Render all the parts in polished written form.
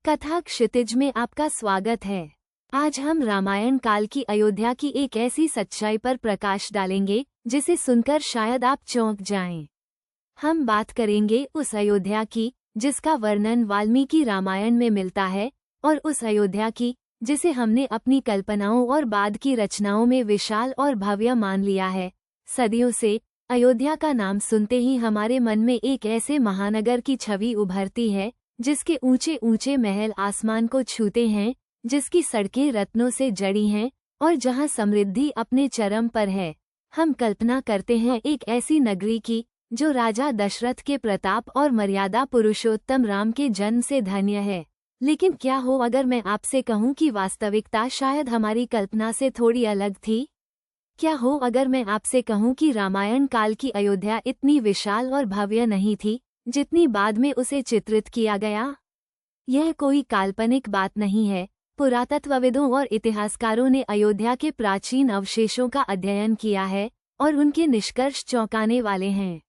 कथा क्षितिज में आपका स्वागत है। आज हम रामायण काल की अयोध्या की एक ऐसी सच्चाई पर प्रकाश डालेंगे जिसे सुनकर शायद आप चौंक जाएं। हम बात करेंगे उस अयोध्या की जिसका वर्णन वाल्मीकि रामायण में मिलता है, और उस अयोध्या की जिसे हमने अपनी कल्पनाओं और बाद की रचनाओं में विशाल और भव्य मान लिया है। सदियों से अयोध्या का नाम सुनते ही हमारे मन में एक ऐसे महानगर की छवि उभरती है जिसके ऊंचे ऊंचे महल आसमान को छूते हैं, जिसकी सड़कें रत्नों से जड़ी हैं और जहां समृद्धि अपने चरम पर है। हम कल्पना करते हैं एक ऐसी नगरी की जो राजा दशरथ के प्रताप और मर्यादा पुरुषोत्तम राम के जन्म से धन्य है। लेकिन क्या हो अगर मैं आपसे कहूं कि वास्तविकता शायद हमारी कल्पना से थोड़ी अलग थी? क्या हो अगर मैं आपसे कहूं कि रामायण काल की अयोध्या इतनी विशाल और भव्य नहीं थी जितनी बाद में उसे चित्रित किया गया? यह कोई काल्पनिक बात नहीं है। पुरातत्वविदों और इतिहासकारों ने अयोध्या के प्राचीन अवशेषों का अध्ययन किया है और उनके निष्कर्ष चौंकाने वाले हैं।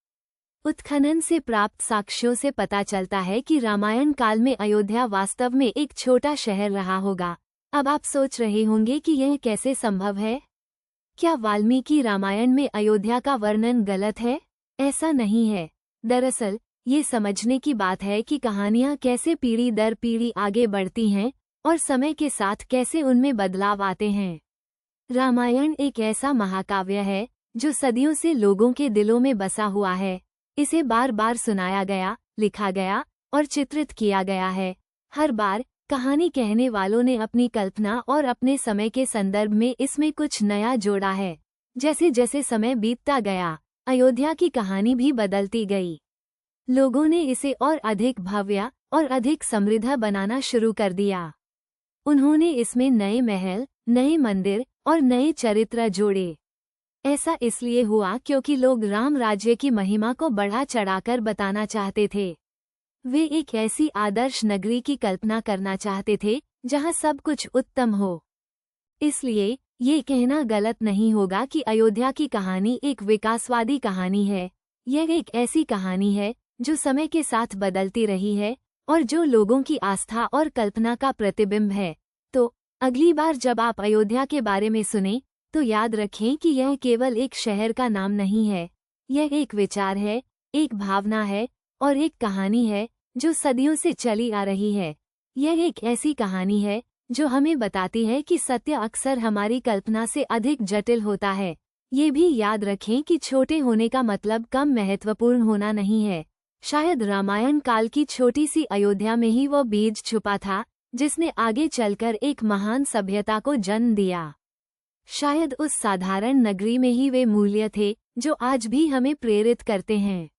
उत्खनन से प्राप्त साक्ष्यों से पता चलता है कि रामायण काल में अयोध्या वास्तव में एक छोटा शहर रहा होगा। अब आप सोच रहे होंगे कि यह कैसे संभव है? क्या वाल्मीकि रामायण में अयोध्या का वर्णन गलत है? ऐसा नहीं है। दरअसल ये समझने की बात है कि कहानियाँ कैसे पीढ़ी दर पीढ़ी आगे बढ़ती हैं और समय के साथ कैसे उनमें बदलाव आते हैं। रामायण एक ऐसा महाकाव्य है जो सदियों से लोगों के दिलों में बसा हुआ है। इसे बार बार सुनाया गया, लिखा गया और चित्रित किया गया है। हर बार कहानी कहने वालों ने अपनी कल्पना और अपने समय के संदर्भ में इसमें कुछ नया जोड़ा है। जैसे जैसे समय बीतता गया, अयोध्या की कहानी भी बदलती गई। लोगों ने इसे और अधिक भव्य और अधिक समृद्ध बनाना शुरू कर दिया। उन्होंने इसमें नए महल, नए मंदिर और नए चरित्र जोड़े। ऐसा इसलिए हुआ क्योंकि लोग राम राज्य की महिमा को बढ़ा चढ़ाकर बताना चाहते थे। वे एक ऐसी आदर्श नगरी की कल्पना करना चाहते थे जहां सब कुछ उत्तम हो। इसलिए ये कहना गलत नहीं होगा कि अयोध्या की कहानी एक विकासवादी कहानी है। यह एक ऐसी कहानी है जो समय के साथ बदलती रही है और जो लोगों की आस्था और कल्पना का प्रतिबिंब है। तो अगली बार जब आप अयोध्या के बारे में सुनें तो याद रखें कि यह केवल एक शहर का नाम नहीं है। यह एक विचार है, एक भावना है और एक कहानी है जो सदियों से चली आ रही है। यह एक ऐसी कहानी है जो हमें बताती है कि सत्य अक्सर हमारी कल्पना से अधिक जटिल होता है। ये भी याद रखें कि छोटे होने का मतलब कम महत्वपूर्ण होना नहीं है। शायद रामायण काल की छोटी सी अयोध्या में ही वो बीज छुपा था जिसने आगे चलकर एक महान सभ्यता को जन्म दिया। शायद उस साधारण नगरी में ही वे मूल्य थे जो आज भी हमें प्रेरित करते हैं।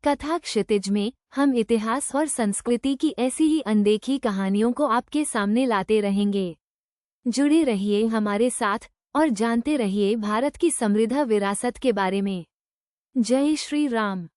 कथा क्षितिज में हम इतिहास और संस्कृति की ऐसी ही अनदेखी कहानियों को आपके सामने लाते रहेंगे। जुड़े रहिए हमारे साथ और जानते रहिए भारत की समृद्ध विरासत के बारे में। जय श्री राम।